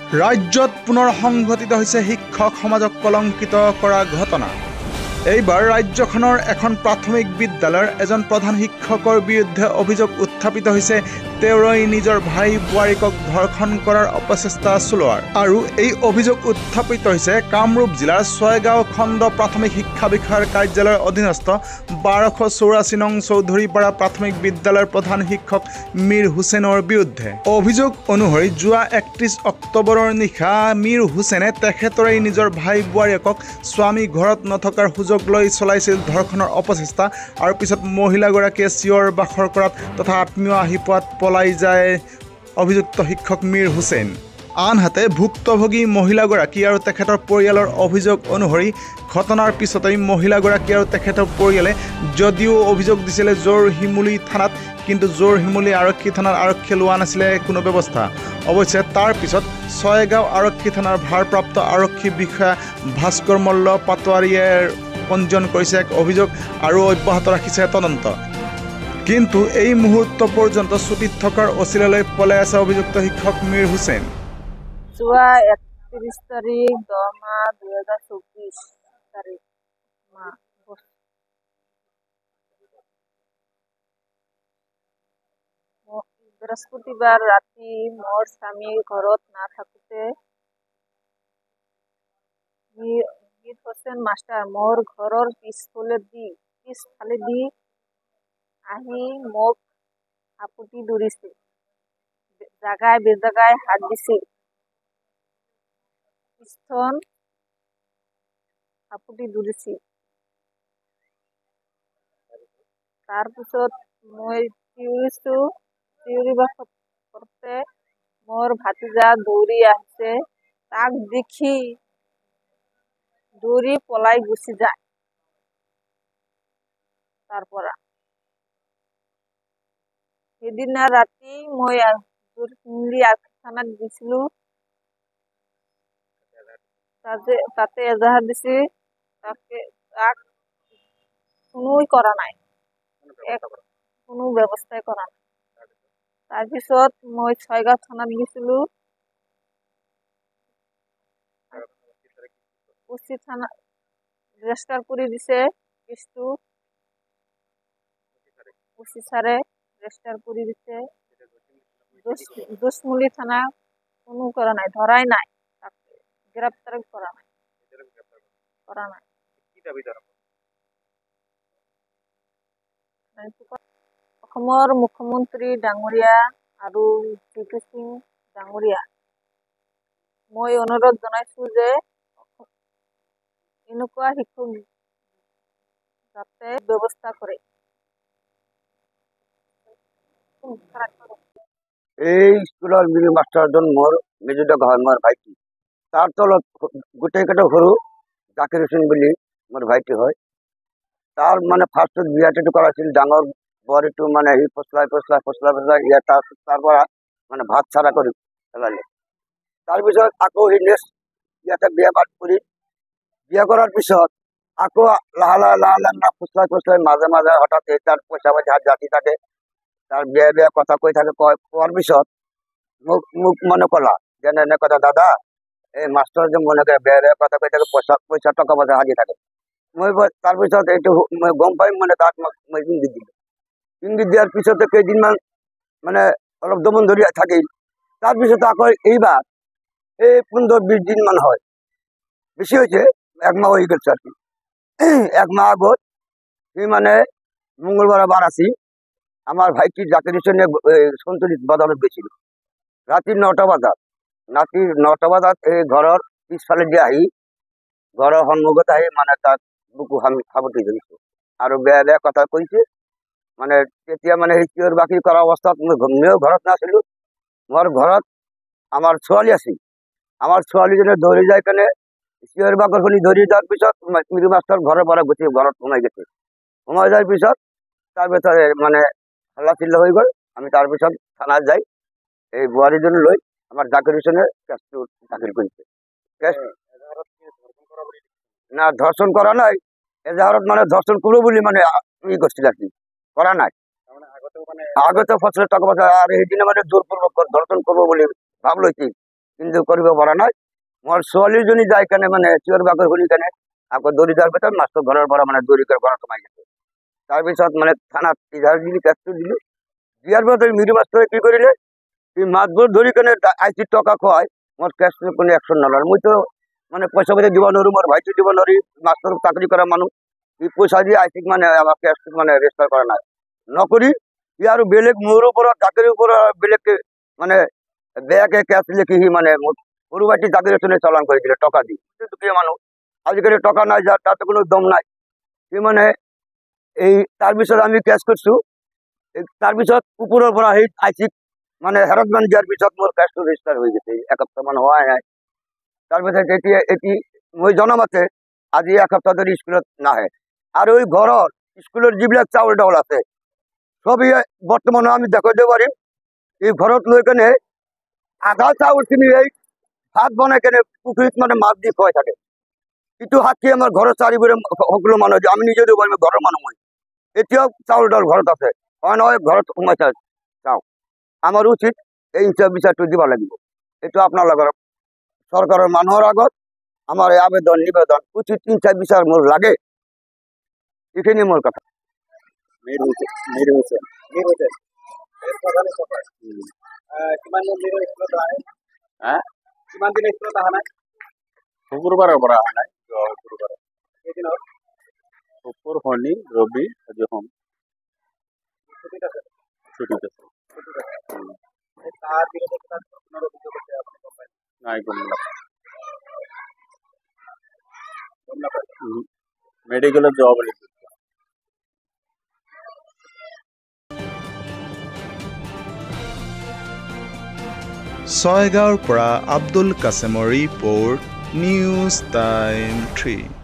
ৰাজ্যত পুনৰ সংঘটিত হৈছে শিক্ষক সমাজক কলংকিত কৰা ঘটনা। এইবাৰ ৰাজ্যখনৰ এখন প্ৰাথমিক বিদ্যালয়ৰ এজন প্ৰধান শিক্ষকৰ বিৰুদ্ধে অভিযোগ উত্থাপিত হৈছে তেওঁৰই নিজৰ ভাই বোৱাৰীকক ধৰ্ষণ কৰাৰ অপচেষ্টা চলোৱাৰ। আৰু এই অভিযোগ উত্থাপিত হৈছে কামৰূপ জিলাৰ ছয়গাঁও খণ্ড প্ৰাথমিক শিক্ষা বিষয়াৰ কাৰ্যালয়ৰ অধীনস্থ 1284 নং চৌধুৰীপাৰা প্ৰাথমিক বিদ্যালয়ৰ প্ৰধান শিক্ষক মীৰ হুছেইনৰ বিৰুদ্ধে। অভিযোগ অনুসৰি যোৱা 31 অক্টোবৰৰ নিশা মীৰ হুছেইনে তেখেতৰে নিজৰ ভাই বোৱাৰীয়েকক স্বামী ঘৰত নথকাৰ সুযোগ লৈ চলাইছিল ধৰ্ষণৰ অপচেষ্টা আৰু পিছত মহিলাগৰাকীয়ে চিঞৰ বাখৰ কৰাত তথা আত্মীয় আহি পোৱাত পলাই যায় অভিযুক্ত শিক্ষক মীৰ হুছেইন। আনহাতে ভুক্তভোগী মহিলাগৰাকী আৰু তেখেতৰ পৰিয়ালৰ অভিযোগ অনুসৰি ঘটনাৰ পিছতেই মহিলাগৰাকী আৰু তেখেতৰ পৰিয়ালে যদিও অভিযোগ দিছিলে জোৰশিমুলী থানাত, কিন্তু জোৰশিমুলী আৰক্ষী থানাত আৰক্ষীয়ে লোৱা নাছিলে কোনো ব্যৱস্থা। অৱশ্যে তাৰ পিছত ছয়গাঁও আৰক্ষী থানাৰ ভাৰপ্ৰাপ্ত আৰক্ষী বিষয়া ভাস্কৰ মল্ল পাটোৱাৰীয়ে পঞ্জীয়ন কৰিছে এক অভিযোগ আৰু অব্যাহত ৰাখিছে তদন্ত। কিন্তু এই মুহূৰ্ত পৰ্যন্ত ছুটিত থকাৰ অচিলালৈ পলাই আছে অভিযুক্ত শিক্ষক মীৰ হুছেইন। যোৱা 31 তাৰিখ 10 মাহ 2024 তাৰিখ বৃহস্পতিবাৰ ৰাতি মোৰ স্বামী ঘৰত নাথাকোতে মীৰ হুছেইন মাষ্টাৰ মোৰ ঘৰৰ পিছফালেদি আহি মোক হাপুতি ধৰিছিল, জাগায় বেজাগায় হাত দিছিল। পিছন হাপুতি ধৰিছিল। তাৰপিছত মই চিঞৰিব কৰোঁতে মোৰ ভাতিজা দৌৰি আহিছে, তাক দেখি দৌৰি পলাই গুচি যায়। তাৰ পৰা সেইদিনা ৰাতি মই জোৰশিমুলী আৰক্ষী থানাত গৈছিলো, তাতে এজাহাৰ দিছে, তাক কোনোই কৰা নাই, কোনো ব্যৱস্থাই কৰা নাই। তাৰপিছত মই ছয়গাঁও থানাত গৈছিলো, উচি থানা ৰেজিষ্টাৰ কৰি দিছে কেছটো, উচি ছাৰে ৰেজিষ্টাৰ কৰি দিছে। জোৰশিমুলী থানা কোনো কৰা নাই, ধৰাই নাই, গ্ৰেপ্তাৰ কৰা নাই। অসমৰ মুখ্যমন্ত্ৰী ডাঙৰীয়া আৰু জিতু সিং ডাঙৰীয়া, মই অনুৰোধ জনাইছো যে এনেকুৱা শিক্ষক যাতে ব্যৱস্থা কৰে। এই স্কুলৰ মিনি মাষ্টাৰজন মোৰ মেজুদা হয়, মোৰ ভাইটি। তাৰ তলত গোটেইকেইটা সৰু জাকিৰ হুছেইন বুলি মোৰ ভাইটি হয়। তাৰ মানে ফাৰ্ষ্টত বিয়াটো কৰাইছিল, ডাঙৰ বোৱাৰীটো মানে সি ফচলাই ইয়াত তাৰ পৰা মানে ভাত চাৰা কৰি পেলালে। তাৰপিছত আকৌ সি নেক্সট ইয়াতে বিয়া পাত কৰি বিয়া কৰাৰ পিছত আকৌ লাহে লাহে ফচলাই মাজে মাজে হঠাৎ তাৰ পইচা হাত জাতি থাকে, তাৰ বেয়া কথা কৈ থাকে। কোৱাৰ পিছত মোক মানে ক'লা যে এনে কথা, দাদা এই মাষ্টৰ যে মনে বেয়া কথা কৈ থাকে, পইচা টকা পইচা সাজি থাকে। মই তাৰপিছত এইটো মই গম পাই মানে তাক মই ইংগিত দিলোঁ। ইংগিত দিয়াৰ পিছতে কেইদিনমান মানে অলপ দমন ধৰি থাকিল। তাৰপিছত আকৌ এইবাৰ এই 15-20 দিন মান হয়, বেছি হৈছে, 1 মাহ হৈ গৈছে আর কি। 1 মাহ আগত সি মানে মঙ্গলবার বার আসি আমার ভাইটি জাকির হুছেইনে সন্তুলিত বাজাৰত গৈছিল। ৰাতি 9টা বজাত এই ঘৰৰ পিছফালে দি আহি ঘৰৰ সন্মুখত আহি মানে তাক বুকু সাবটি ধৰিছে আৰু বেয়া কথা কৈছে। মানে তেতিয়া মানে সেই চিঞৰ বাখৰি কৰা অৱস্থাত ময়ো ঘৰত নাছিলো। মোৰ ঘৰত আমাৰ ছোৱালী আছিল, আমাৰ ছোৱালীজনে দৌৰি যাই কেনে চিঞৰ বাখৰ শুনি ধৰি যোৱাৰ পিছত মিৰু মাষ্টৰ ঘৰৰ পৰা গুচি ঘৰত সোমাই গৈছে। সোমাই যোৱাৰ পিছত তাৰপিছত মানে হাল্লা চিল্লা হৈ গ'ল। আমি তাৰপিছত থানাত যাই এই বোৱাৰীজন লৈ আমাৰ জাকিৰ হুছেইনে কেছটো দাখিল কৰিছে। না ধৰ্ষণ কৰা নাই, এজাহাৰত মানে ধৰ্ষণ কৰোঁ বুলি মানে করছিল আর কি, করা নাই। আগতে ফসলের টাকা পয়সা আর সেইদিনে মানে জোরপূর্বক ধর্ষণ করবো বলে ভাবলো কি কিন্তু কৰিব পৰা নাই মোৰ ছোৱালীজনী যাই কেনে মানে চিঞৰ বাখৰ শুনি কেনে আকৌ দৌৰি যোৱাৰ পিছত মাছটো ঘৰৰ পৰা মানে দৌৰি কৰি ঘৰত সোমাই গৈছে তাৰপিছত মানে থানাত ইজাহাৰ দিলি কেছটো দিলো দিয়াৰ পিছত মিৰি মাষ্টৰে কি কৰিলে সি মাছবোৰ ধৰি কেনে আইচি টকা খুৱাই মোৰ কেছটো কোনো একশ্যন নলয় মইতো মানে পইচা পাতি দিব নোৱাৰো মোৰ ভাইটো দিব নোৱাৰি মাষ্টৰ চাকৰি কৰা মানুহ সি পইচা দি আইচিক মানে আমাৰ কেছটো মানে ৰেজিষ্টাৰ কৰা নাই নকৰি সি আৰু বেলেগ মোৰ ওপৰত চাকৰিৰ ওপৰত বেলেগকে মানে বেয়াকে কেছ লিখি সি মানে সৰু ভাইটি চাকৰি চালান কৰি দিলে টকা দি দুখীয়া মানুহ আজিকালি টকা নাই যাৰ তাতে কোনো দম নাই সি মানে এই তাৰপিছত আমি কেছ কৰিছো তাৰপিছত ওপৰৰ পৰা সেই আইচিক মানে হেৰাছমেণ্ট দিয়াৰ পিছত মোৰ কেছটো ৰেজিষ্টাৰ হৈ গৈছে এসপ্তাহমান হোৱাই নাই তাৰপিছত এতিয়া মই জনামতে আজি এসপ্তাহ ধৰি স্কুলত নাহে আৰু এই ঘৰৰ স্কুলৰ যিবিলাক চাউল ডাউল আছে সবই বৰ্তমানে আমি দেখাই দিব পাৰিম এই ঘৰত লৈ কেনে আধা চাউলখিনি এই ভাত বনাই কেনে পুখুৰীত মানে মাছ দি খুৱাই থাকে ইটো সাক্ষী আমাৰ ঘৰৰ চাৰিবোৰে সকলো মানুহ আমি নিজে দিব পাৰিম ঘৰৰ মানুহ মই এতিয়াও চাউল ডাউল ঘৰত আছে হয় নহয় ঘৰত সোমাইছে চাওঁ আমাৰ উচিত এই হিচাপ বিচাৰটো দিব লাগিব এইটো আপোনালোকৰ চৰকাৰৰ মানুহৰ আগত আমাৰ এই আবেদন নিবেদন উচিত হিচাপ বিচাৰ মোৰ লাগে এইখিনি মোৰ কথা শুকুৰবাৰৰ পৰা অহা নাই শুকুৰ শনি ৰবি আজি সোম ছুটিত আছে নাই গম নাপায় মেডিকেলত যোৱা বুলি ছয়গাঁৱৰ পৰা আব্দুল কাছেমৰ ৰিপৰ্ট নিউজ টাইম 3